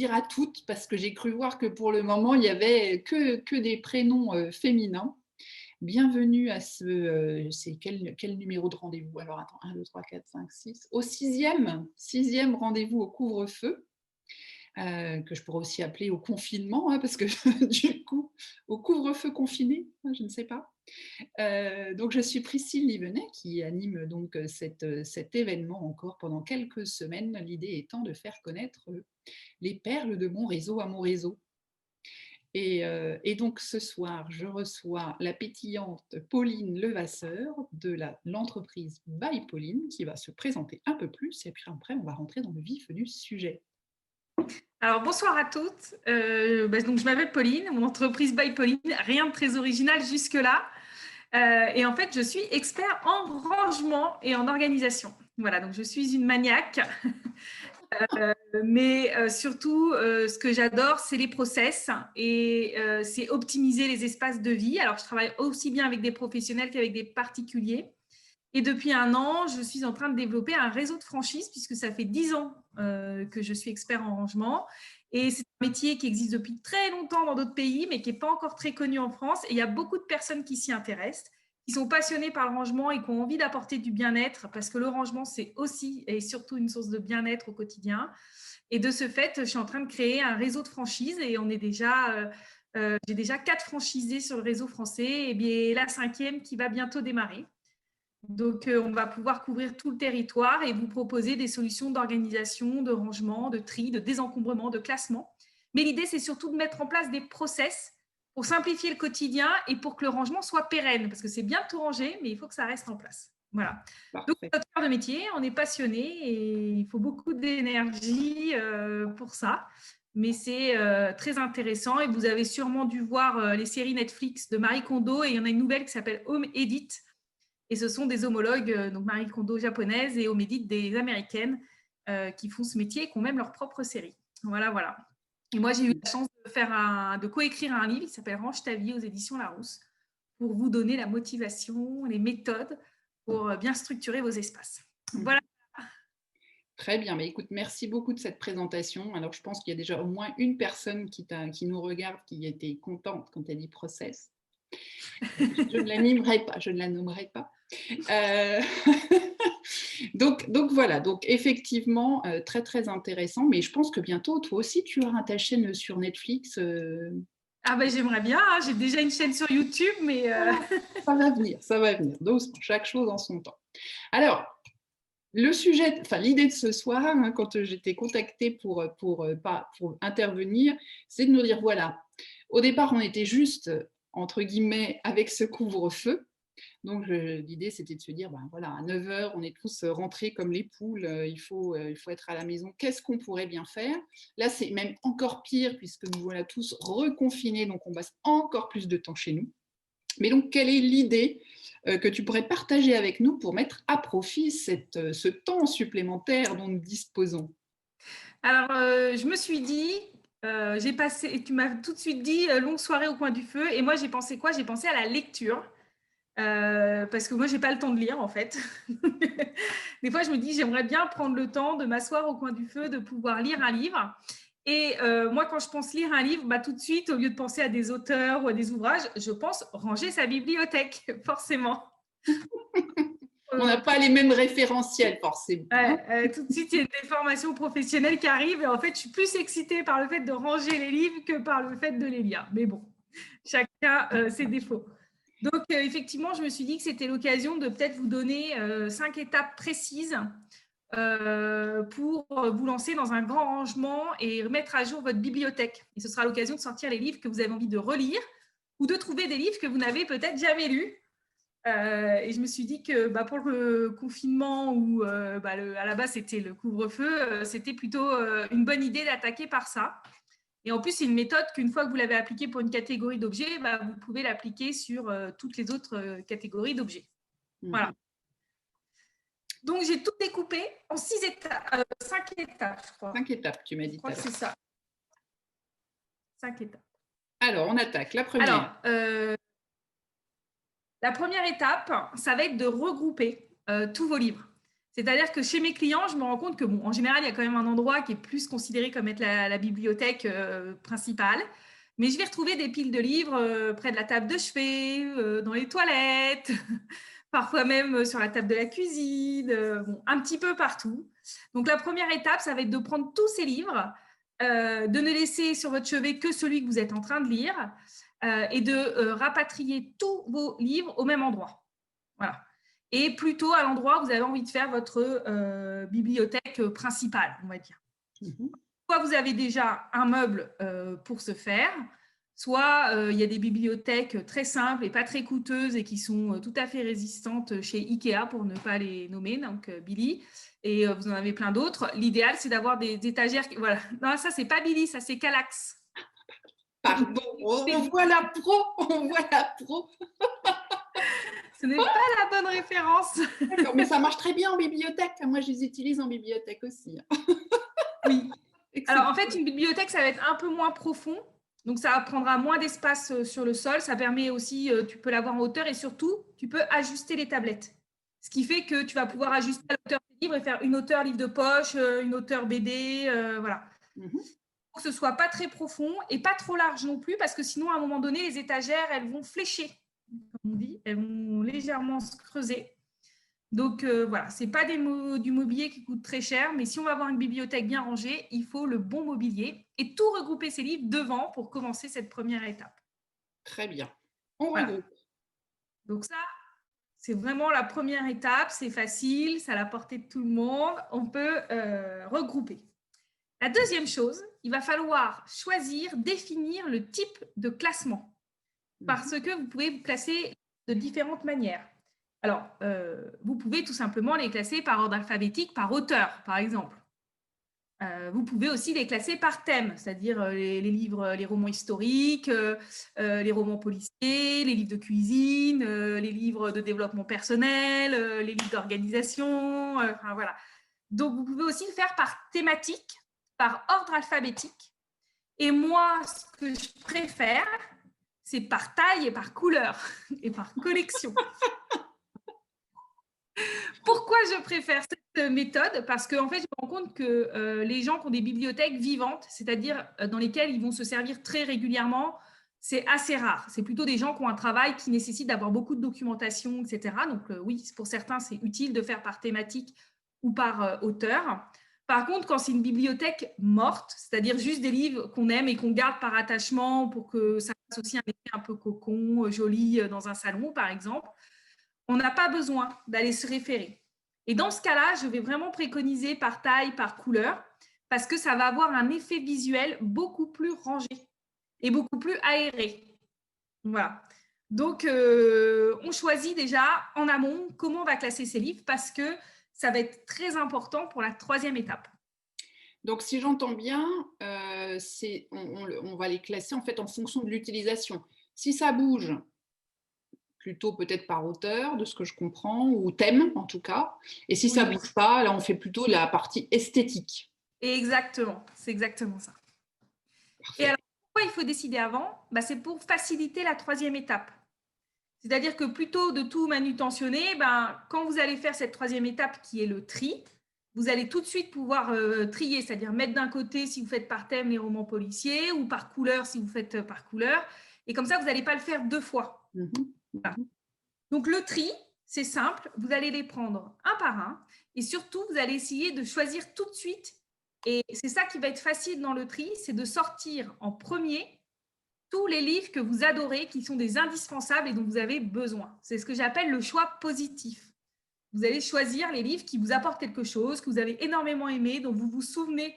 dire à toutes parce que j'ai cru voir que pour le moment, il n'y avait que des prénoms féminins. Bienvenue à c'est quel numéro de rendez-vous? Alors, attends, 1, 2, 3, 4, 5, 6. Au sixième rendez-vous au couvre-feu, que je pourrais aussi appeler au confinement, hein, parce que du coup, au couvre-feu confiné, je ne sais pas. Donc, je suis Priscille Livenet qui anime donc cet événement encore pendant quelques semaines. L'idée étant de faire connaître les perles de mon réseau à mon réseau. Et donc ce soir, je reçois la pétillante Pauline Levasseur de l'entreprise by Pauline qui va se présenter un peu plus et puis après on va rentrer dans le vif du sujet. Alors bonsoir à toutes, donc je m'appelle Pauline, mon entreprise by Pauline, rien de très original jusque-là. Et en fait, je suis expert en rangement et en organisation. Voilà, donc je suis une maniaque. Mais surtout, ce que j'adore, c'est les process et c'est optimiser les espaces de vie. Alors, je travaille aussi bien avec des professionnels qu'avec des particuliers. Et depuis 1 an, je suis en train de développer un réseau de franchise puisque ça fait 10 ans que je suis expert en rangement. Et c'est un métier qui existe depuis très longtemps dans d'autres pays, mais qui n'est pas encore très connu en France. Et il y a beaucoup de personnes qui s'y intéressent, qui sont passionnées par le rangement et qui ont envie d'apporter du bien-être parce que le rangement, c'est aussi et surtout une source de bien-être au quotidien. Et de ce fait, je suis en train de créer un réseau de franchises et j'ai déjà 4 franchisés sur le réseau français et bien la 5e qui va bientôt démarrer. Donc, on va pouvoir couvrir tout le territoire et vous proposer des solutions d'organisation, de rangement, de tri, de désencombrement, de classement. Mais l'idée, c'est surtout de mettre en place des process pour simplifier le quotidien et pour que le rangement soit pérenne. Parce que c'est bien de tout ranger, mais il faut que ça reste en place. Voilà. Parfait. Donc, notre cœur de métier, on est passionné et il faut beaucoup d'énergie pour ça. Mais c'est très intéressant et vous avez sûrement dû voir les séries Netflix de Marie Kondo et il y en a une nouvelle qui s'appelle Home Edit. Et ce sont des homologues, donc Marie Kondo japonaise et Home Edit des américaines qui font ce métier et qui ont même leur propre série. Voilà, voilà. Et moi, j'ai eu la chance de coécrire un livre qui s'appelle Range ta vie aux éditions Larousse pour vous donner la motivation, les méthodes pour bien structurer vos espaces. Voilà. Très bien, mais écoute, merci beaucoup de cette présentation. Alors, je pense qu'il y a déjà au moins une personne qui nous regarde qui était contente quand elle dit process. Je ne l'animerai pas, je ne la nommerai pas. Donc voilà, donc effectivement, très très intéressant, mais je pense que bientôt, toi aussi, tu auras ta chaîne sur Netflix. Ah ben j'aimerais bien, hein. J'ai déjà une chaîne sur YouTube, mais… Ça va venir, doucement, chaque chose en son temps. Alors, le sujet, enfin l'idée de ce soir, hein, quand j'étais contactée pour intervenir, c'est de nous dire, voilà, au départ, on était juste, entre guillemets, avec ce couvre-feu. Donc, l'idée, c'était de se dire, ben, voilà, à 9h, on est tous rentrés comme les poules, il faut être à la maison. Qu'est-ce qu'on pourrait bien faire? Là, c'est même encore pire, puisque nous voilà tous reconfinés, donc on passe encore plus de temps chez nous. Mais donc, quelle est l'idée que tu pourrais partager avec nous pour mettre à profit ce temps supplémentaire dont nous disposons? Alors, je me suis dit, tu m'as tout de suite dit longue soirée au coin du feu. Et moi, j'ai pensé quoi? J'ai pensé à la lecture. Parce que moi, j'ai pas le temps de lire, en fait. Des fois, je me dis, j'aimerais bien prendre le temps de m'asseoir au coin du feu, de pouvoir lire un livre. Et moi, quand je pense lire un livre, bah, tout de suite, au lieu de penser à des auteurs ou à des ouvrages, je pense ranger sa bibliothèque, forcément. On n'a pas les mêmes référentiels, forcément. Tout de suite, il y a des formations professionnelles qui arrivent. Et en fait, je suis plus excitée par le fait de ranger les livres que par le fait de les lire. Mais bon, chacun ses défauts. Donc, effectivement, je me suis dit que c'était l'occasion de peut-être vous donner 5 étapes précises pour vous lancer dans un grand rangement et remettre à jour votre bibliothèque. Et ce sera l'occasion de sortir les livres que vous avez envie de relire ou de trouver des livres que vous n'avez peut-être jamais lus. Et je me suis dit que pour le confinement où à la base c'était le couvre-feu, c'était plutôt une bonne idée d'attaquer par ça. Et en plus, c'est une méthode qu'une fois que vous l'avez appliquée pour une catégorie d'objets, vous pouvez l'appliquer sur toutes les autres catégories d'objets. Voilà. Donc, j'ai tout découpé en 5 étapes, je crois. 5 étapes, tu m'as dit. Je crois que c'est ça. 5 étapes. Alors, on attaque. La première. Alors, la première étape, ça va être de regrouper tous vos livres. C'est-à-dire que chez mes clients, je me rends compte que, bon, en général, il y a quand même un endroit qui est plus considéré comme être la bibliothèque principale. Mais je vais retrouver des piles de livres près de la table de chevet, dans les toilettes, parfois même sur la table de la cuisine, bon, un petit peu partout. Donc, la première étape, ça va être de prendre tous ces livres, de ne laisser sur votre chevet que celui que vous êtes en train de lire et de rapatrier tous vos livres au même endroit. Voilà. Et plutôt à l'endroit où vous avez envie de faire votre bibliothèque principale, on va dire. Soit vous avez déjà un meuble pour ce faire, soit il y a des bibliothèques très simples et pas très coûteuses et qui sont tout à fait résistantes chez Ikea, pour ne pas les nommer, donc Billy, et vous en avez plein d'autres. L'idéal, c'est d'avoir des étagères. Voilà. Non, ça, c'est pas Billy, ça, c'est Kallax. Pardon, on voit la pro, on voit la pro. Ce n'est pas la bonne référence. D'accord, mais ça marche très bien en bibliothèque. Moi, je les utilise en bibliothèque aussi. Oui. Alors, en fait, une bibliothèque, ça va être un peu moins profond. Donc, ça prendra moins d'espace sur le sol. Ça permet aussi, tu peux l'avoir en hauteur et surtout, tu peux ajuster les tablettes. Ce qui fait que tu vas pouvoir ajuster à l'auteur des livres et faire une hauteur livre de poche, une hauteur BD, voilà. Pour que ce soit pas très profond et pas trop large non plus, parce que sinon, à un moment donné, les étagères, elles vont flécher, comme on dit. Elles vont légèrement se creuser. Donc, voilà, ce n'est pas du mobilier qui coûte très cher, mais si on va avoir une bibliothèque bien rangée, il faut le bon mobilier et tout regrouper ces livres devant pour commencer cette première étape. Très bien. On regroupe. Donc ça, c'est vraiment la première étape. C'est facile, c'est à la portée de tout le monde. On peut regrouper. La deuxième chose, il va falloir choisir, définir le type de classement parce que vous pouvez vous classer de différentes manières. Alors, vous pouvez tout simplement les classer par ordre alphabétique, par auteur, par exemple. Vous pouvez aussi les classer par thème, c'est-à-dire les livres, les romans historiques, les romans policiers, les livres de cuisine, les livres de développement personnel, les livres d'organisation, enfin voilà. Donc, vous pouvez aussi le faire par thématique, par ordre alphabétique. Et moi, ce que je préfère, c'est par taille et par couleur et par collection. Pourquoi je préfère cette méthode? Parce qu'en fait, je me rends compte que les gens qui ont des bibliothèques vivantes, c'est-à-dire dans lesquelles ils vont se servir très régulièrement, c'est assez rare. C'est plutôt des gens qui ont un travail qui nécessite d'avoir beaucoup de documentation, etc. Donc oui, pour certains, c'est utile de faire par thématique ou par auteur. Par contre, quand c'est une bibliothèque morte, c'est-à-dire juste des livres qu'on aime et qu'on garde par attachement pour que ça fasse aussi un effet un peu cocon, joli dans un salon, par exemple, on n'a pas besoin d'aller se référer. Et dans ce cas-là, je vais vraiment préconiser par taille, par couleur, parce que ça va avoir un effet visuel beaucoup plus rangé et beaucoup plus aéré. Voilà. Donc, on choisit déjà en amont comment on va classer ces livres, parce que ça va être très important pour la troisième étape. Donc, si j'entends bien, on va les classer en fait en fonction de l'utilisation. Si ça bouge, plutôt peut-être par auteur, de ce que je comprends, ou thème en tout cas. Et si ça ne bouge pas, là, on fait plutôt la partie esthétique. Exactement, c'est exactement ça. Parfait. Et alors, pourquoi il faut décider avant? C'est pour faciliter la troisième étape. C'est-à-dire que plutôt de tout manutentionner, quand vous allez faire cette troisième étape qui est le tri, vous allez tout de suite pouvoir trier, c'est-à-dire mettre d'un côté si vous faites par thème les romans policiers ou par couleur si vous faites par couleur. Et comme ça, vous n'allez pas le faire deux fois. Voilà. Donc, le tri, c'est simple. Vous allez les prendre un par un et surtout, vous allez essayer de choisir tout de suite. Et c'est ça qui va être facile dans le tri, c'est de sortir en premier tous les livres que vous adorez, qui sont des indispensables et dont vous avez besoin. C'est ce que j'appelle le choix positif. Vous allez choisir les livres qui vous apportent quelque chose, que vous avez énormément aimé, dont vous vous souvenez,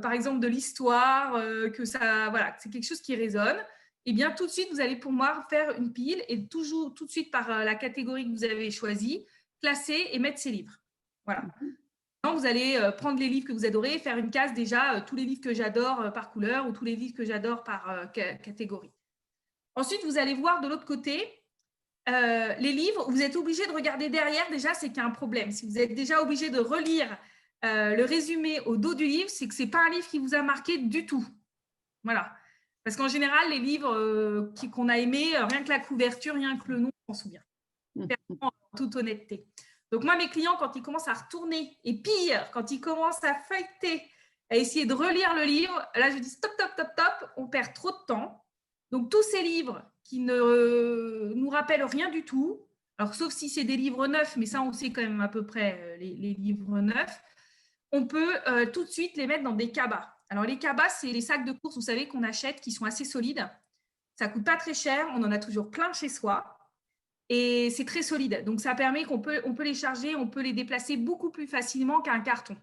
par exemple, de l'histoire, que ça, voilà, c'est quelque chose qui résonne. Eh bien, tout de suite, vous allez pouvoir faire une pile et toujours, tout de suite, par la catégorie que vous avez choisie, classer et mettre ces livres. Voilà. Vous allez prendre les livres que vous adorez, faire une case déjà, tous les livres que j'adore par couleur ou tous les livres que j'adore par catégorie. Ensuite, vous allez voir de l'autre côté, les livres, vous êtes obligé de regarder derrière, déjà, c'est qu'il y a un problème. Si vous êtes déjà obligé de relire le résumé au dos du livre, c'est que ce n'est pas un livre qui vous a marqué du tout. Voilà. Parce qu'en général, les livres qu'on a aimés, rien que la couverture, rien que le nom, on s'en souvient. En toute honnêteté. Donc moi, mes clients, quand ils commencent à retourner, et pire, quand ils commencent à feuilleter, à essayer de relire le livre, là, je dis stop, stop, stop, stop, on perd trop de temps. Donc tous ces livres qui ne nous rappellent rien du tout, alors sauf si c'est des livres neufs, mais ça, on sait quand même à peu près les livres neufs, on peut tout de suite les mettre dans des cabas. Alors les cabas, c'est les sacs de course, vous savez, qu'on achète, qui sont assez solides. Ça ne coûte pas très cher, on en a toujours plein chez soi. Et c'est très solide. Donc, ça permet on peut les charger, on peut les déplacer beaucoup plus facilement qu'un carton.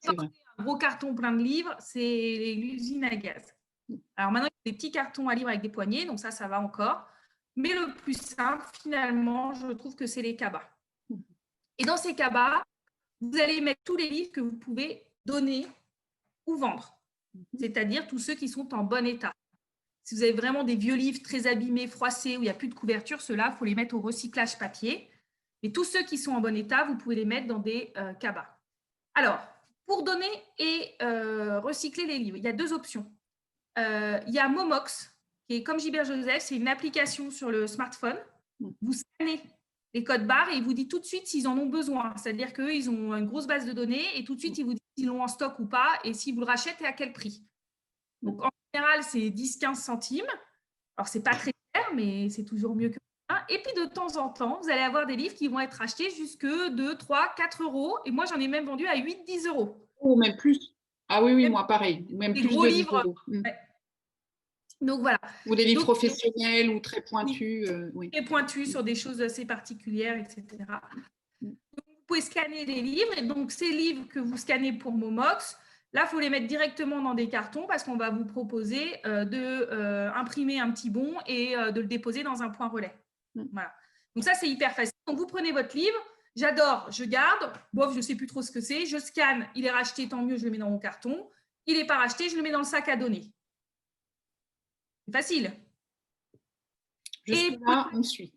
C'est vrai. Un gros carton plein de livres, c'est l'usine à gaz. Alors maintenant, il y a des petits cartons à livres avec des poignées, donc ça va encore. Mais le plus simple, finalement, je trouve que c'est les cabas. Et dans ces cabas, vous allez mettre tous les livres que vous pouvez donner ou vendre, c'est-à-dire tous ceux qui sont en bon état. Si vous avez vraiment des vieux livres très abîmés, froissés, où il n'y a plus de couverture, ceux-là, il faut les mettre au recyclage papier. Et tous ceux qui sont en bon état, vous pouvez les mettre dans des cabas. Alors, pour donner et recycler les livres, il y a 2 options. Il y a Momox, qui est comme Gilbert Joseph, c'est une application sur le smartphone. Vous scannez les codes barres et il vous dit tout de suite s'ils en ont besoin. C'est-à-dire qu'eux, ils ont une grosse base de données et tout de suite, ils vous disent s'ils l'ont en stock ou pas et si vous le rachetez à quel prix. Donc, en général, c'est 10-15 centimes. Alors, ce n'est pas très cher, mais c'est toujours mieux que rien. Et puis, de temps en temps, vous allez avoir des livres qui vont être achetés jusque 2, 3, 4 euros. Et moi, j'en ai même vendu à 8, 10 euros. Ou même plus. Ah oui, même, moi, pareil. Même des plus gros de livres. 10 euros. Ouais. Donc, voilà. Ou des livres professionnels ou très pointus. Oui. Très pointus sur des choses assez particulières, etc. Donc, vous pouvez scanner les livres. Et donc, ces livres que vous scannez pour Momox, là, il faut les mettre directement dans des cartons parce qu'on va vous proposer d'imprimer un petit bon et de le déposer dans un point relais. Voilà. Donc ça, c'est hyper facile. Donc, vous prenez votre livre, j'adore, je garde, bof, je ne sais plus trop ce que c'est, je scanne, il est racheté, tant mieux, je le mets dans mon carton. Il n'est pas racheté, je le mets dans le sac à donner. C'est facile. Jusque-là, on suit.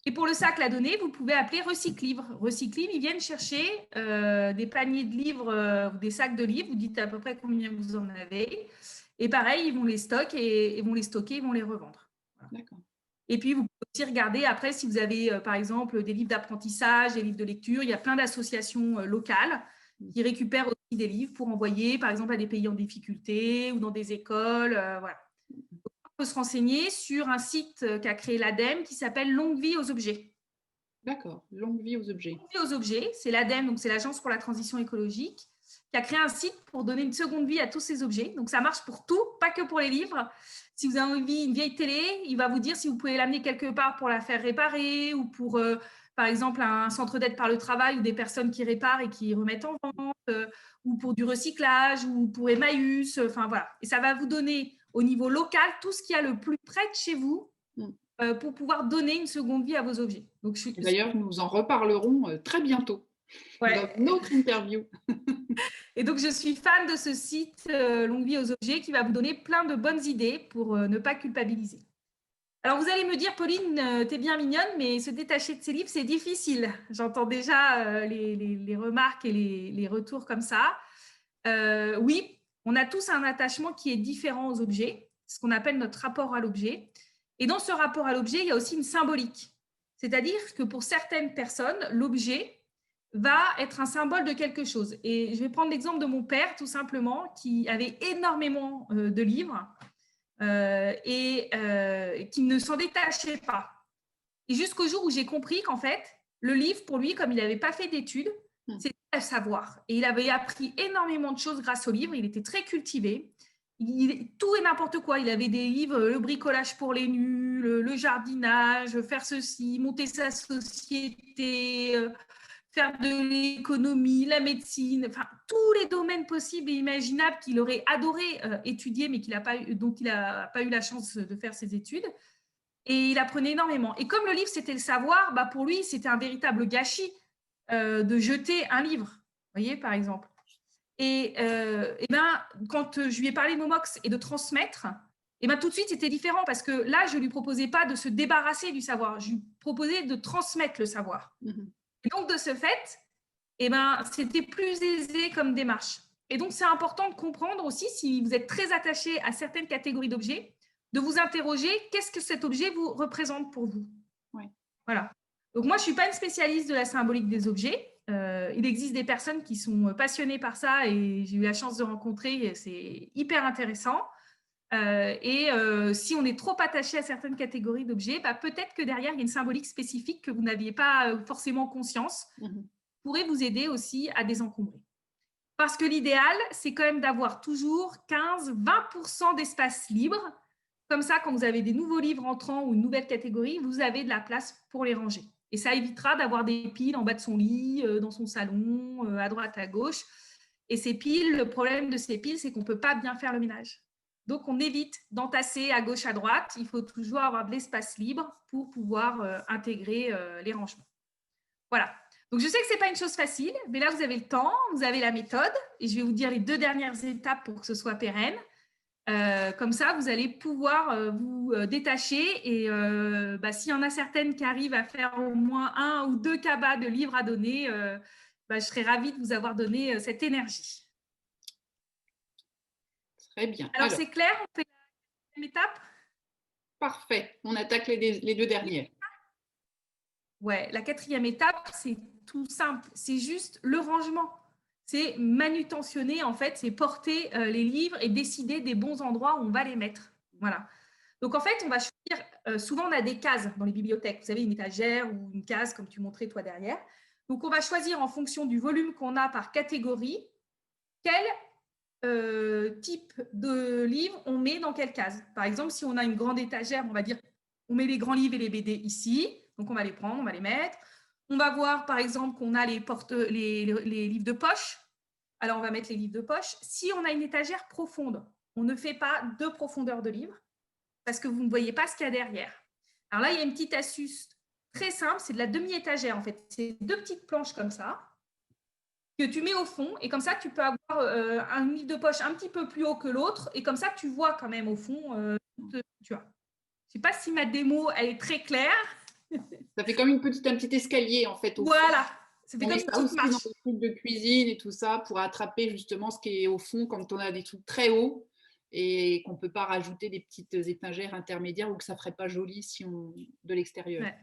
Et pour le sac à donner, vous pouvez appeler Recyclivre. Recyclivre, ils viennent chercher des paniers de livres ou des sacs de livres. Vous dites à peu près combien vous en avez. Et pareil, ils vont les stocker, ils vont les revendre. Voilà. D'accord. Et puis, vous pouvez aussi regarder après si vous avez, par exemple, des livres d'apprentissage, des livres de lecture. Il y a plein d'associations locales qui récupèrent aussi des livres pour envoyer, par exemple, à des pays en difficulté ou dans des écoles. Voilà. On peut se renseigner sur un site qu'a créé l'ADEME qui s'appelle Longue vie aux objets. D'accord, longue vie aux objets. Longue vie aux objets, c'est l'ADEME, donc c'est l'Agence pour la transition écologique, qui a créé un site pour donner une seconde vie à tous ces objets. Donc ça marche pour tout, pas que pour les livres. Si vous avez envie une vieille télé, il va vous dire si vous pouvez l'amener quelque part pour la faire réparer ou pour, par exemple, un centre d'aide par le travail ou des personnes qui réparent et qui remettent en vente, ou pour du recyclage ou pour Emmaüs. Enfin voilà. Et ça va vous donner au niveau local tout ce qu'il y a le plus près de chez vous pour pouvoir donner une seconde vie à vos objets. D'ailleurs, nous en reparlerons très bientôt dans notre interview. Et donc, je suis fan de ce site Longue vie aux objets qui va vous donner plein de bonnes idées pour ne pas culpabiliser. Alors, vous allez me dire, Pauline, t'es bien mignonne, mais se détacher de ces livres, c'est difficile. J'entends déjà les remarques et les retours comme ça. Oui, on a tous un attachement qui est différent aux objets, ce qu'on appelle notre rapport à l'objet. Et dans ce rapport à l'objet, il y a aussi une symbolique. C'est-à-dire que pour certaines personnes, l'objet va être un symbole de quelque chose. Et je vais prendre l'exemple de mon père, tout simplement, qui avait énormément de livres et qui ne s'en détachait pas. Et jusqu'au jour où j'ai compris qu'en fait, le livre, pour lui, comme il n'avait pas fait d'études, c'était à savoir. Et il avait appris énormément de choses grâce au livre. Il était très cultivé. Tout et n'importe quoi. Il avait des livres, le bricolage pour les nuls, le jardinage, faire ceci, monter sa société, faire de l'économie, la médecine, enfin tous les domaines possibles et imaginables qu'il aurait adoré étudier, mais dont il n'a pas eu la chance de faire ses études. Et il apprenait énormément. Et comme le livre, c'était le savoir, bah pour lui, c'était un véritable gâchis de jeter un livre, vous voyez, par exemple. Et ben, quand je lui ai parlé de Momox et de transmettre, et ben, tout de suite, c'était différent parce que là, je ne lui proposais pas de se débarrasser du savoir, je lui proposais de transmettre le savoir. Et donc, de ce fait, eh ben, c'était plus aisé comme démarche. Et donc, c'est important de comprendre aussi, si vous êtes très attaché à certaines catégories d'objets, de vous interroger, qu'est-ce que cet objet vous représente pour vous? Oui. Voilà. Donc, moi, je ne suis pas une spécialiste de la symbolique des objets. Il existe des personnes qui sont passionnées par ça et j'ai eu la chance de rencontrer. C'est hyper intéressant. Si on est trop attaché à certaines catégories d'objets, bah, peut-être que derrière, il y a une symbolique spécifique que vous n'aviez pas forcément conscience, pourrait vous aider aussi à désencombrer. Parce que l'idéal, c'est quand même d'avoir toujours 15-20% d'espace libre. Comme ça, quand vous avez des nouveaux livres entrants ou une nouvelle catégorie, vous avez de la place pour les ranger. Et ça évitera d'avoir des piles en bas de son lit, dans son salon, à droite, à gauche. Et ces piles, le problème de ces piles, c'est qu'on ne peut pas bien faire le ménage. Donc, on évite d'entasser à gauche, à droite. Il faut toujours avoir de l'espace libre pour pouvoir intégrer les rangements. Voilà. Donc, je sais que ce n'est pas une chose facile, mais là, vous avez le temps, vous avez la méthode, et je vais vous dire les 2 dernières étapes pour que ce soit pérenne. Comme ça, vous allez pouvoir vous détacher et s'il y en a certaines qui arrivent à faire au moins 1 ou 2 cabas de livres à donner, je serais ravie de vous avoir donné cette énergie. Très bien. Alors c'est clair, on fait la 4e étape? Parfait. On attaque les 2 dernières. Ouais, la 4e étape, c'est tout simple. C'est juste le rangement. C'est manutentionner, en fait, c'est porter les livres et décider des bons endroits où on va les mettre. Voilà. Donc, en fait, on va choisir, souvent on a des cases dans les bibliothèques. Vous savez, une étagère ou une case, comme tu montrais toi derrière. Donc, on va choisir en fonction du volume qu'on a par catégorie, quel type de livre on met dans quelle case. Par exemple, si on a une grande étagère, on va dire, on met les grands livres et les BD ici. Donc, on va les prendre, on va les mettre. On va voir, par exemple, qu'on a les livres de poche. Alors, on va mettre les livres de poche. Si on a une étagère profonde, on ne fait pas 2 profondeurs de livres parce que vous ne voyez pas ce qu'il y a derrière. Alors là, il y a une petite astuce très simple, c'est de la demi-étagère en fait. C'est 2 petites planches comme ça que tu mets au fond et comme ça, tu peux avoir un livre de poche un petit peu plus haut que l'autre et comme ça, tu vois quand même au fond, tu vois. Je ne sais pas si ma démo, elle est très claire. Ça fait comme un petit escalier en fait. Voilà, ça fait on comme met une ça petite aussi dans marche. les trucs de cuisine et tout ça pour attraper justement ce qui est au fond quand on a des trucs très hauts et qu'on ne peut pas rajouter des petites étagères intermédiaires ou que ça ne ferait pas joli si on de l'extérieur. Ouais.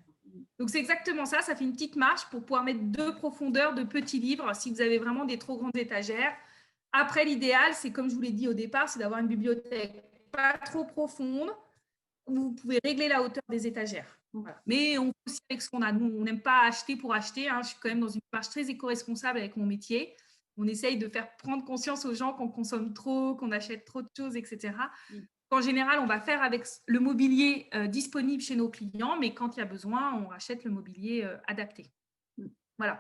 Donc, c'est exactement ça. Ça fait une petite marche pour pouvoir mettre 2 profondeurs de petits livres si vous avez vraiment des trop grandes étagères. Après, l'idéal, c'est comme je vous l'ai dit au départ, c'est d'avoir une bibliothèque pas trop profonde où vous pouvez régler la hauteur des étagères. Voilà. Mais on fait aussi avec ce qu'on a. Nous, on n'aime pas acheter pour acheter. Hein. Je suis quand même dans une démarche très éco-responsable avec mon métier. On essaye de faire prendre conscience aux gens qu'on consomme trop, qu'on achète trop de choses, etc. En général, on va faire avec le mobilier disponible chez nos clients, mais quand il y a besoin, on rachète le mobilier adapté. Voilà.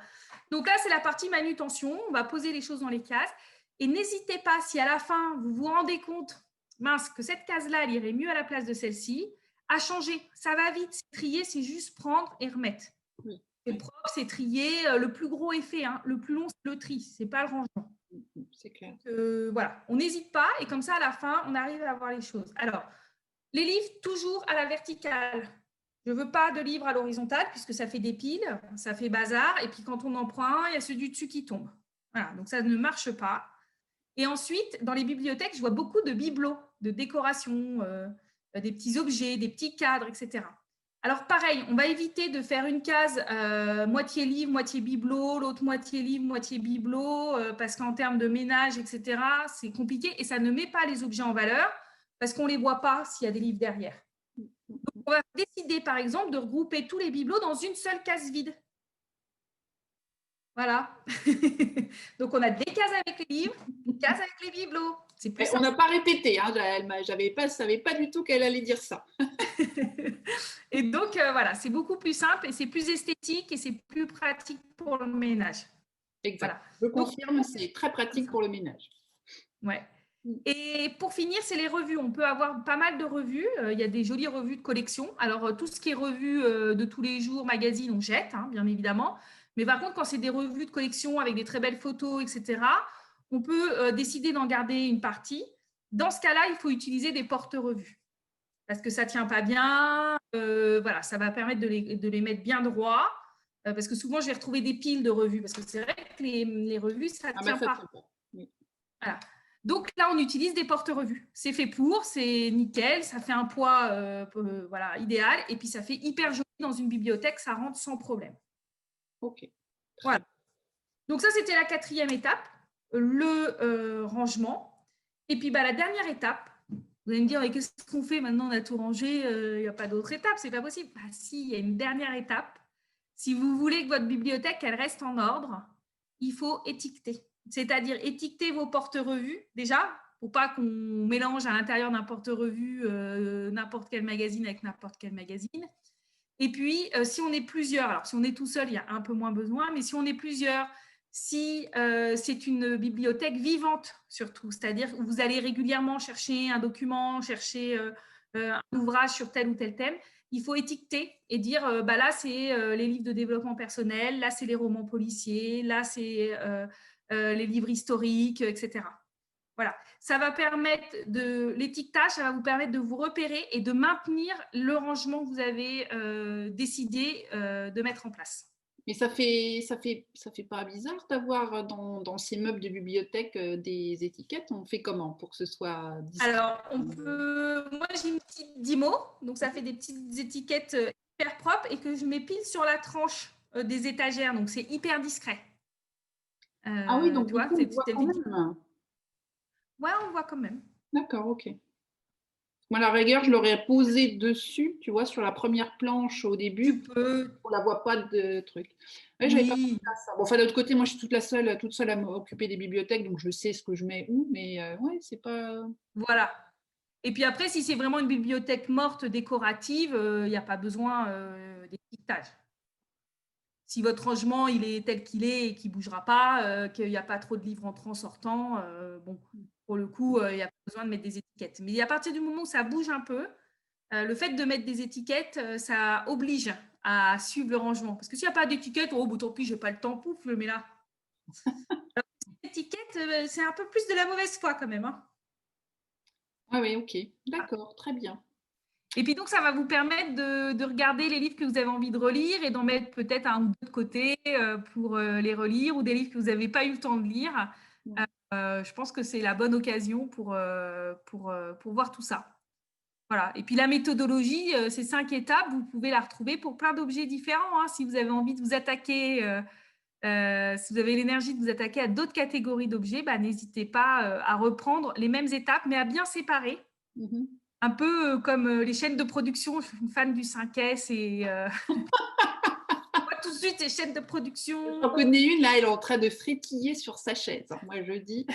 Donc là, c'est la partie manutention. On va poser les choses dans les cases. Et n'hésitez pas, si à la fin, vous vous rendez compte, mince, que cette case-là, elle irait mieux à la place de celle-ci, à changer. Ça va vite. C'est trier, c'est juste prendre et remettre. C'est propre, c'est trier. Le plus gros effet, hein. Le plus long, c'est le tri. Ce n'est pas le rangement. C'est clair. Voilà, on n'hésite pas et comme ça, à la fin, on arrive à voir les choses. Alors, les livres, toujours à la verticale. Je ne veux pas de livres à l'horizontale puisque ça fait des piles, ça fait bazar. Et puis, quand on en prend un, il y a ceux du dessus qui tombent. Voilà, donc ça ne marche pas. Et ensuite, dans les bibliothèques, je vois beaucoup de bibelots, de décoration, des petits objets, des petits cadres, etc. Alors, pareil, on va éviter de faire une case moitié livre, moitié bibelot, l'autre moitié livre, moitié bibelot, parce qu'en termes de ménage, etc., c'est compliqué et ça ne met pas les objets en valeur parce qu'on ne les voit pas s'il y a des livres derrière. Donc, on va décider, par exemple, de regrouper tous les bibelots dans une seule case vide. Voilà. Donc, on a des cases avec les livres, des cases avec les bibelots. On n'a pas répété. Hein, je ne savais pas du tout qu'elle allait dire ça. Et donc, voilà, c'est beaucoup plus simple et c'est plus esthétique et c'est plus pratique pour le ménage. Exact. Voilà. Je confirme, c'est très pratique pour le ménage. Ouais. Et pour finir, c'est les revues. On peut avoir pas mal de revues. Il y a des jolies revues de collection. Alors, tout ce qui est revues de tous les jours, magazines, on jette, hein, bien évidemment. Mais par contre, quand c'est des revues de collection avec des très belles photos, etc., on peut décider d'en garder une partie. Dans ce cas-là, il faut utiliser des porte-revues parce que ça ne tient pas bien. Voilà, ça va permettre de les mettre bien droit. Parce que souvent, je vais retrouver des piles de revues parce que c'est vrai que les revues, ça ne tient pas. Oui. Voilà. Donc là, on utilise des porte-revues. C'est fait pour, c'est nickel, ça fait un poids voilà, idéal et puis ça fait hyper joli dans une bibliothèque, ça rentre sans problème. Ok. Voilà. Donc ça, c'était la 4e étape, le rangement. Et puis la dernière étape, vous allez me dire, qu'est-ce qu'on fait maintenant? On a tout rangé, il n'y a pas d'autre étape, c'est pas possible. Si, il y a une dernière étape. Si vous voulez que votre bibliothèque elle reste en ordre, il faut étiqueter. C'est-à-dire étiqueter vos porte-revues déjà, pour pas qu'on mélange à l'intérieur d'un porte-revue n'importe quel magazine avec n'importe quel magazine. Et puis, si on est plusieurs, alors si on est tout seul, il y a un peu moins besoin, mais si on est plusieurs, si c'est une bibliothèque vivante surtout, c'est-à-dire où vous allez régulièrement chercher un document, chercher un ouvrage sur tel ou tel thème, il faut étiqueter et dire, là, c'est les livres de développement personnel, là, c'est les romans policiers, là, c'est les livres historiques, etc. Voilà, ça va permettre l'étiquetage, ça va vous permettre de vous repérer et de maintenir le rangement que vous avez décidé de mettre en place. Mais ça fait pas bizarre d'avoir dans ces meubles de bibliothèque des étiquettes? On fait comment pour que ce soit discret? Alors, moi j'ai une petite Dymo, donc ça fait des petites étiquettes hyper propres et que je mets pile sur la tranche des étagères, donc c'est hyper discret. Ah oui, donc Tu du vois, coup, ces on voit petites quand même. Ouais, on le voit quand même. D'accord, ok. Moi, à la rigueur, je l'aurais posé dessus, tu vois, sur la première planche au Tu début, peux. on la voit pas de truc. Ouais, j'avais pas pensé Oui. à ça. Bon, enfin, de l'autre côté, moi, je suis toute seule à m'occuper des bibliothèques, donc je sais ce que je mets où, mais ouais, c'est pas. Voilà. Et puis après, si c'est vraiment une bibliothèque morte décorative, il n'y a pas besoin d'étiquetage. Si votre rangement il est tel qu'il est et qu'il ne bougera pas, qu'il n'y a pas trop de livres entrants, sortants, bon, pour le coup, il n'y a pas besoin de mettre des étiquettes. Mais à partir du moment où ça bouge un peu, le fait de mettre des étiquettes, ça oblige à suivre le rangement. Parce que s'il n'y a pas d'étiquette, oh, tant pis, je n'ai pas le temps, pouf, je le mets là. L'étiquette, c'est un peu plus de la mauvaise foi quand même. Hein. Ah oui, ok, d'accord, très bien. Et puis donc, ça va vous permettre de regarder les livres que vous avez envie de relire et d'en mettre peut-être un ou deux de côté pour les relire ou des livres que vous n'avez pas eu le temps de lire. Je pense que c'est la bonne occasion pour voir tout ça. Voilà. Et puis la méthodologie, ces 5 étapes, vous pouvez la retrouver pour plein d'objets différents. Hein. Si vous avez envie de vous attaquer, si vous avez l'énergie de vous attaquer à d'autres catégories d'objets, n'hésitez pas à reprendre les mêmes étapes, mais à bien séparer. Un peu comme les chaînes de production, je suis une fan du 5S et tout de suite les chaînes de production. J'en connais une, là, elle est en train de frétiller sur sa chaise, hein, moi je dis.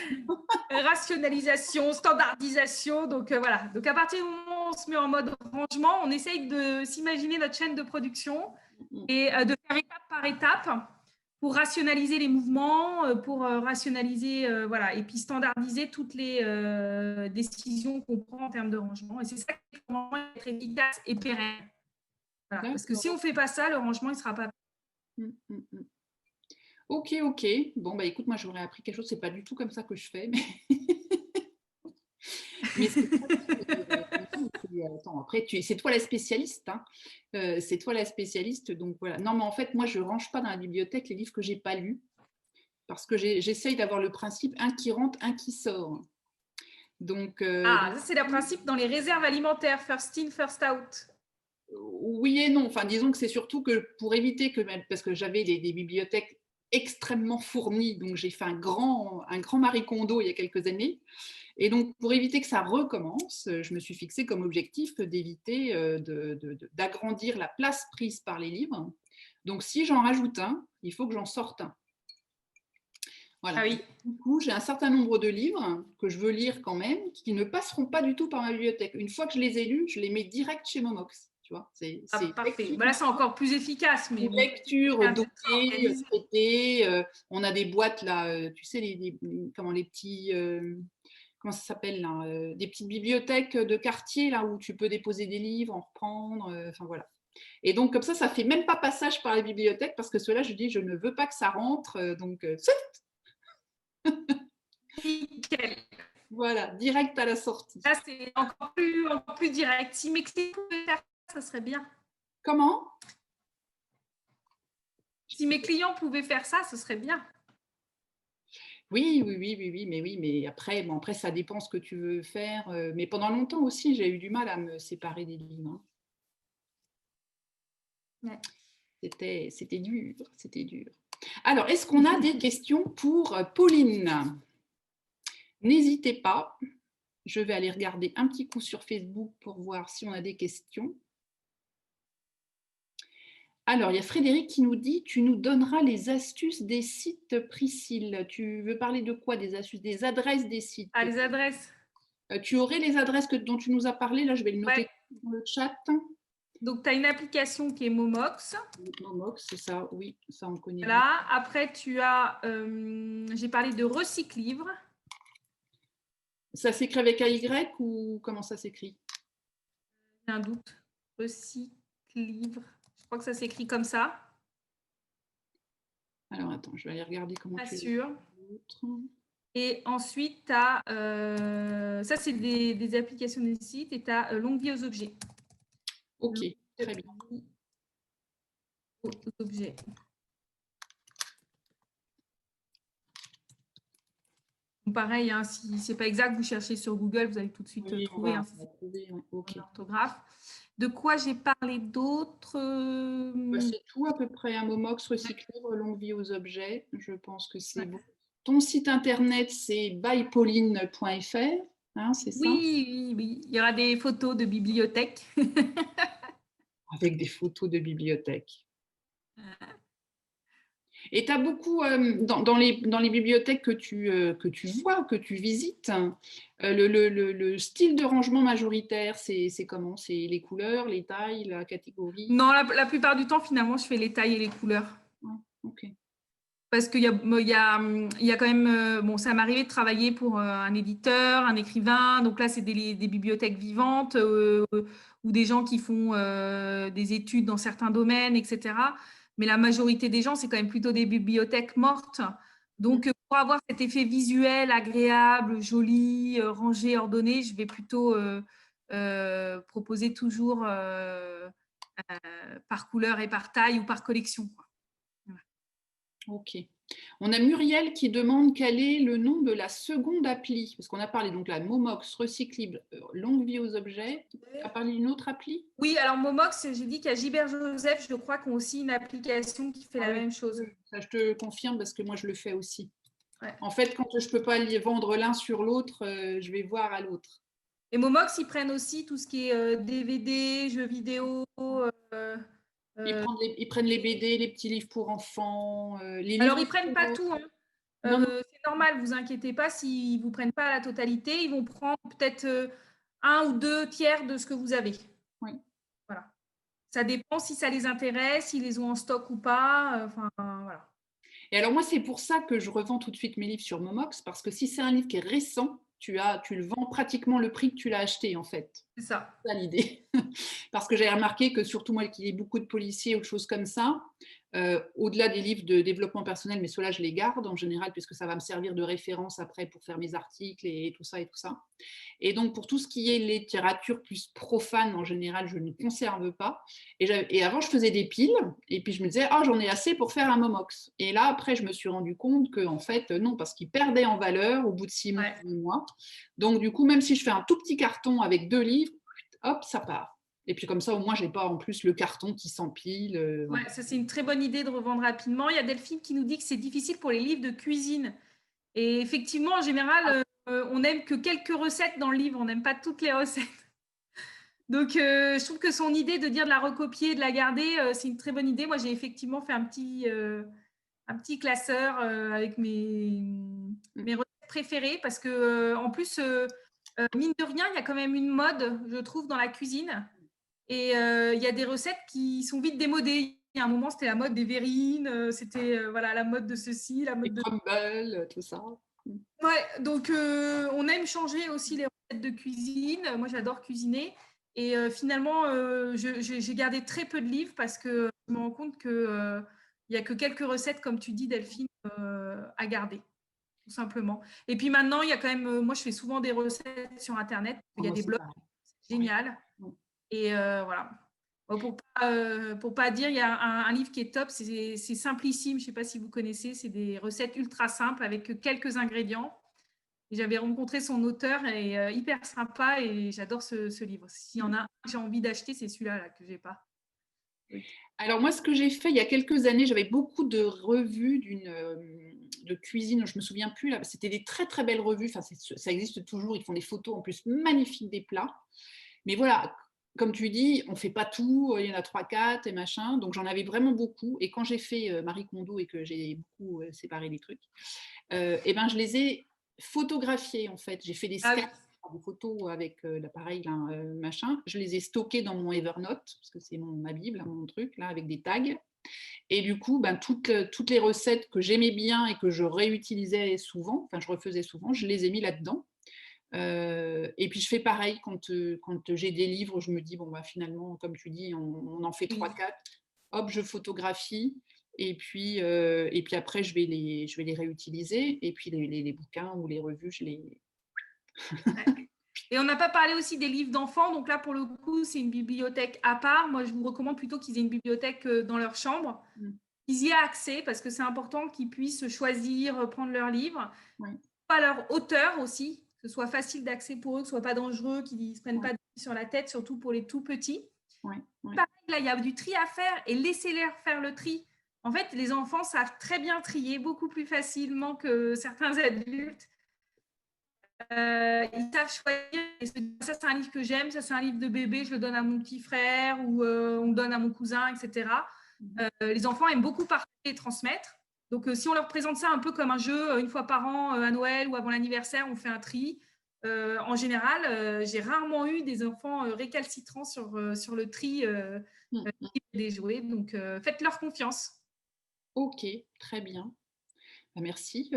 Rationalisation, standardisation, donc voilà. Donc à partir du moment où on se met en mode rangement, on essaye de s'imaginer notre chaîne de production et de faire étape par étape pour rationaliser les mouvements, pour rationaliser, voilà, et puis standardiser toutes les décisions qu'on prend en termes de rangement. Et c'est ça qui peut être efficace et pérenne. Voilà. Parce que si on ne fait pas ça, le rangement, il ne sera pas. Ok, ok. Bon, bah écoute, moi j'aurais appris quelque chose, c'est pas du tout comme ça que je fais, mais, mais attends, après, c'est toi la spécialiste, hein. C'est toi la spécialiste, donc voilà. Non, mais en fait, moi je range pas dans la bibliothèque les livres que j'ai pas lus, parce que j'essaye d'avoir le principe un qui rentre, un qui sort. Donc, ça c'est le principe dans les réserves alimentaires, first in, first out. Oui et non. Enfin, disons que c'est surtout que pour éviter que, parce que j'avais des bibliothèques extrêmement fournies, donc j'ai fait un grand Marie Kondo il y a quelques années. Et donc, pour éviter que ça recommence, je me suis fixé comme objectif d'éviter d'agrandir la place prise par les livres. Donc, si j'en rajoute un, il faut que j'en sorte un. Voilà. Ah oui. Du coup, j'ai un certain nombre de livres que je veux lire quand même, qui ne passeront pas du tout par ma bibliothèque. Une fois que je les ai lus, je les mets direct chez Momox. Tu vois, c'est parfait. Là, c'est encore plus efficace. Mais une lecture dotée, traitée. On a des boîtes là, tu sais, les petits, comment ça s'appelle là, des petites bibliothèques de quartier là où tu peux déposer des livres, en reprendre. Enfin voilà. Et donc comme ça fait même pas passage par la bibliothèque parce que cela, je dis, je ne veux pas que ça rentre. Donc nickel. Voilà, direct à la sortie. Là, c'est encore plus direct. Si mes clients pouvaient faire ça, ça serait bien. Comment? Si mes clients pouvaient faire ça, ce serait bien. Oui, mais après, après, ça dépend ce que tu veux faire. Mais pendant longtemps aussi, j'ai eu du mal à me séparer des livres. Ouais. C'était dur, c'était dur. Alors, est-ce qu'on a des questions pour Pauline? N'hésitez pas. Je vais aller regarder un petit coup sur Facebook pour voir si on a des questions. Alors, il y a Frédéric qui nous dit: tu nous donneras les astuces des sites, Priscille. Tu veux parler de quoi? Des astuces, des adresses des sites? Ah, les adresses. Tu aurais les adresses dont tu nous as parlé? Là, je vais le noter Ouais. dans le chat. Donc, tu as une application qui est Momox. Momox, c'est ça, oui, ça on connaît bien. Là, après, tu as, j'ai parlé de Recyclivre. Ça s'écrit avec AY ou comment ça s'écrit? J'ai un doute. Recyclivre. Je crois que ça s'écrit comme ça. Alors attends, je vais aller regarder comment Pas tu sûr. l'autre. Et ensuite, tu as, ça c'est des applications des sites, et tu as Longue vie aux objets. Ok, très bien. Aux objets. Donc, pareil, hein, si c'est pas exact, vous cherchez sur Google, vous allez tout de suite trouver, hein, trouver okay. Orthographe. De quoi j'ai parlé d'autres? Bah, c'est tout à peu près. Un Momox, Recyclivre, Longue vie aux objets. Je pense que c'est bon. Ton site internet, c'est bypauline.fr, hein, c'est ça? Oui, oui, il y aura des photos de bibliothèque. Avec des photos de bibliothèque. Et tu as beaucoup, dans les bibliothèques que tu vois, que tu visites, le style de rangement majoritaire, c'est comment? C'est les couleurs, les tailles, la catégorie? Non, la plupart du temps, finalement, je fais les tailles et les couleurs. Ouais, ok. Parce qu'il y a quand même, bon, ça m'est arrivé de travailler pour un éditeur, un écrivain. Donc là, c'est des bibliothèques vivantes ou des gens qui font des études dans certains domaines, etc. Mais la majorité des gens, c'est quand même plutôt des bibliothèques mortes. Donc, pour avoir cet effet visuel agréable, joli, rangé, ordonné, je vais plutôt proposer toujours par couleur et par taille ou par collection, quoi. Ok. On a Muriel qui demande quel est le nom de la seconde appli. Parce qu'on a parlé donc là, Momox, Recyclible, Longue vie aux objets. Tu as parlé d'une autre appli? Oui, alors Momox, j'ai dit qu'à Gilbert Joseph, je crois qu'on a aussi une application qui fait la oui, même chose. ça, je te confirme parce que moi, je le fais aussi. Ouais. En fait, quand je ne peux pas les vendre l'un sur l'autre, je vais voir à l'autre. Et Momox, ils prennent aussi tout ce qui est DVD, jeux vidéo. Ils prennent les BD, les petits livres pour enfants, les Alors, livres. ils ne prennent pas tout, hein. Non, non. C'est normal, vous inquiétez pas, s'ils ne vous prennent pas la totalité, ils vont prendre peut-être un ou deux tiers de ce que vous avez. Oui. Voilà. Ça dépend si ça les intéresse, s'ils les ont en stock ou pas. Enfin, voilà. Et alors moi, c'est pour ça que je revends tout de suite mes livres sur Momox, parce que si c'est un livre qui est récent, tu le vends pratiquement le prix que tu l'as acheté, en fait. C'est ça. C'est ça l'idée. Parce que j'ai remarqué que surtout moi qui lis beaucoup de policiers ou de choses comme ça, au-delà des livres de développement personnel, mais ceux-là je les garde en général puisque ça va me servir de référence après pour faire mes articles et tout ça et tout ça. Et donc pour tout ce qui est littérature plus profane en général, je ne conserve pas. Et avant je faisais des piles et puis je me disais j'en ai assez pour faire un Momox. Et là après je me suis rendu compte que en fait non, parce qu'ils perdaient en valeur au bout de 6 mois, 8 mois. Donc du coup même si je fais un tout petit carton avec 2 livres, hop ça part. Et puis comme ça, au moins, j'ai pas en plus le carton qui s'empile. Ouais, ça c'est une très bonne idée de revendre rapidement. Il y a Delphine qui nous dit que c'est difficile pour les livres de cuisine. Et effectivement, en général, on n'aime que quelques recettes dans le livre, on n'aime pas toutes les recettes. Donc, je trouve que son idée de dire de la recopier, de la garder, c'est une très bonne idée. Moi, j'ai effectivement fait un petit classeur avec mes recettes préférées parce que, en plus, mine de rien, il y a quand même une mode, je trouve, dans la cuisine. Et il y a des recettes qui sont vite démodées. Il y a un moment, c'était la mode des verrines, c'était voilà, la mode de ceci, la mode les de... crumbles, tout ça. Ouais, donc on aime changer aussi les recettes de cuisine. Moi, j'adore cuisiner. Et finalement, j'ai gardé très peu de livres parce que je me rends compte qu'il n'y a que quelques recettes, comme tu dis, Delphine, à garder, tout simplement. Et puis maintenant, il y a quand même, moi, je fais souvent des recettes sur Internet. Il y a des blogs, c'est génial. Et voilà. Pour pas dire, il y a un livre qui est top, c'est Simplissime, je ne sais pas si vous connaissez, c'est des recettes ultra simples avec quelques ingrédients. Et j'avais rencontré son auteur et hyper sympa et j'adore ce livre. S'il y en a un que j'ai envie d'acheter, c'est celui-là là, que je n'ai pas. Oui. Alors moi, ce que j'ai fait il y a quelques années, j'avais beaucoup de revues de cuisine, je ne me souviens plus là, c'était des très très belles revues, enfin, ça existe toujours, ils font des photos en plus magnifiques des plats. Mais voilà, comme tu dis, on ne fait pas tout, il y en a trois, quatre et machin, donc j'en avais vraiment beaucoup. Et quand j'ai fait Marie Kondo et que j'ai beaucoup séparé les trucs, et ben je les ai photographiés en fait. J'ai fait des Ah scans, oui. des photos avec l'appareil là, machin. Je les ai stockés dans mon Evernote parce que c'est ma bible, hein, mon truc là avec des tags. Et du coup, ben, toutes les recettes que j'aimais bien et que je réutilisais souvent, enfin je refaisais souvent, je les ai mis là-dedans. Et puis je fais pareil quand j'ai des livres, je me dis, bon, bah, finalement, comme tu dis, on en fait Oui. 3-4, hop, je photographie, et puis après, je vais les réutiliser, et puis les bouquins ou les revues, je les... Ouais. Et on n'a pas parlé aussi des livres d'enfants. Donc là, pour le coup, c'est une bibliothèque à part. Moi, je vous recommande plutôt qu'ils aient une bibliothèque dans leur chambre. Mm. Ils y aient accès parce que c'est important qu'ils puissent choisir, prendre leurs livres. Ouais, Pas leur auteur aussi, que ce soit facile d'accès pour eux, que ce soit pas dangereux, qu'ils ne se prennent ouais, pas de sur la tête, surtout pour les tout petits. ouais, ouais. Pareil, là, il y a du tri à faire et laissez-les faire le tri. En fait, les enfants savent très bien trier, beaucoup plus facilement que certains adultes. Ils savent choisir. Et ça, c'est un livre que j'aime, ça, c'est un livre de bébé, je le donne à mon petit frère ou on le donne à mon cousin, etc. Les enfants aiment beaucoup partager et transmettre. Donc, si on leur présente ça un peu comme un jeu, une fois par an, à Noël ou avant l'anniversaire, on fait un tri. En général, j'ai rarement eu des enfants récalcitrants sur le tri Mm, mm. des jouets. Donc, faites-leur confiance. Ok, très bien. Bah, merci,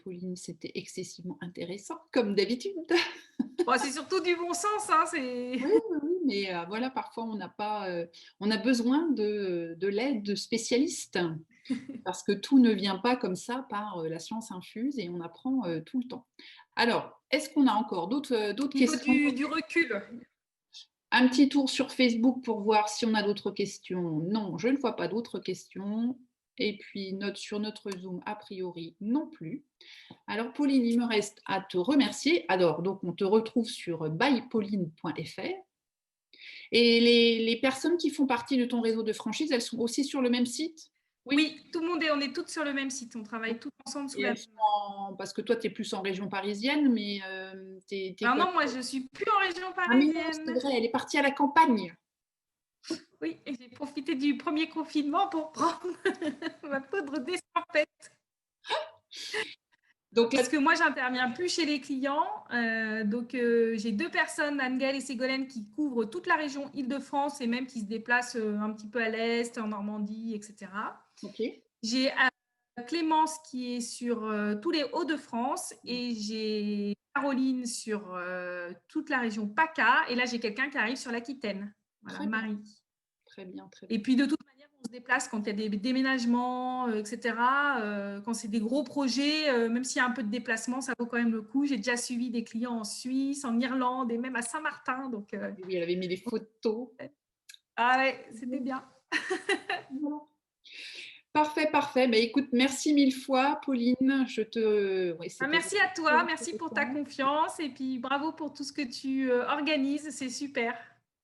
Pauline, c'était excessivement intéressant, comme d'habitude. Bon, c'est surtout du bon sens. Hein, Oui, oui, oui, mais voilà, parfois on n'a pas, on a besoin de l'aide de spécialistes parce que tout ne vient pas comme ça par la science infuse et on apprend tout le temps. Alors, est-ce qu'on a encore d'autres il faut questions? du recul. Un petit tour sur Facebook pour voir si on a d'autres questions. Non, je ne vois pas d'autres questions. Et puis sur notre Zoom, a priori, non plus. Alors, Pauline, il me reste à te remercier. Alors, donc, on te retrouve sur bypauline.fr. Et les personnes qui font partie de ton réseau de franchise, elles sont aussi sur le même site? Oui, tout le monde on est toutes sur le même site. On travaille toutes ensemble sous Et la elles même. sont parce que toi, tu es plus en région parisienne, mais t'es Ah quoi? non, moi, je suis plus en région Ah mais non, c'est parisienne. vrai, elle est partie à la campagne. Oui, et j'ai profité du premier confinement pour prendre ma poudre d'escampette. Donc là, Parce que moi, j'interviens plus chez les clients. J'ai deux personnes, Anne-Gaëlle et Ségolène, qui couvrent toute la région Île-de-France et même qui se déplacent un petit peu à l'Est, en Normandie, etc. ok. J'ai Clémence qui est sur tous les Hauts-de-France et j'ai Caroline sur toute la région PACA. Et là, j'ai quelqu'un qui arrive sur l'Aquitaine. Voilà, Très bien, Marie. très bien, très Et bien. puis, de toute manière, on se déplace quand il y a des déménagements, etc. Quand c'est des gros projets, même s'il y a un peu de déplacement, ça vaut quand même le coup. J'ai déjà suivi des clients en Suisse, en Irlande et même à Saint-Martin. Donc, Oui, elle avait mis des photos. ah ouais, c'était bien. Voilà. Parfait, parfait. Mais écoute, merci mille fois, Pauline. Ouais, c'était Merci à très toi, merci pour ta intéressant. confiance et puis bravo pour tout ce que tu organises, c'est super.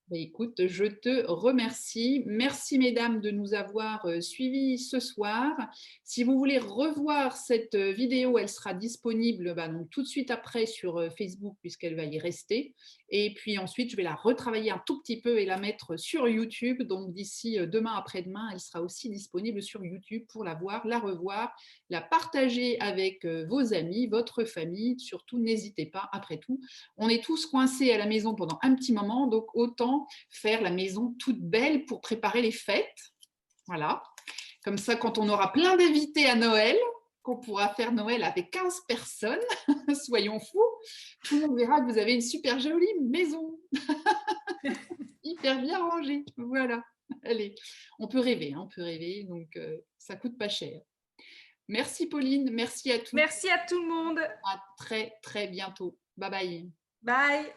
Bah, écoute, je te remercie. Merci, mesdames, de nous avoir suivis ce soir. Si vous voulez revoir cette vidéo, elle sera disponible bah, donc, tout de suite après sur Facebook, puisqu'elle va y rester. Et puis ensuite, je vais la retravailler un tout petit peu et la mettre sur YouTube. Donc, d'ici demain, après-demain, elle sera aussi disponible sur YouTube pour la voir, la revoir, la partager avec vos amis, votre famille. Surtout, n'hésitez pas, après tout. On est tous coincés à la maison pendant un petit moment, donc autant faire la maison toute belle pour préparer les fêtes. Voilà. Comme ça, quand on aura plein d'invités à Noël, qu'on pourra faire Noël avec 15 personnes, soyons fous, tout le monde verra que vous avez une super jolie maison. Hyper bien rangée. Voilà. Allez, on peut rêver, hein, on peut rêver, donc ça coûte pas cher. Merci Pauline, merci à toutes. Merci à tout le monde. À très très bientôt. Bye bye. Bye.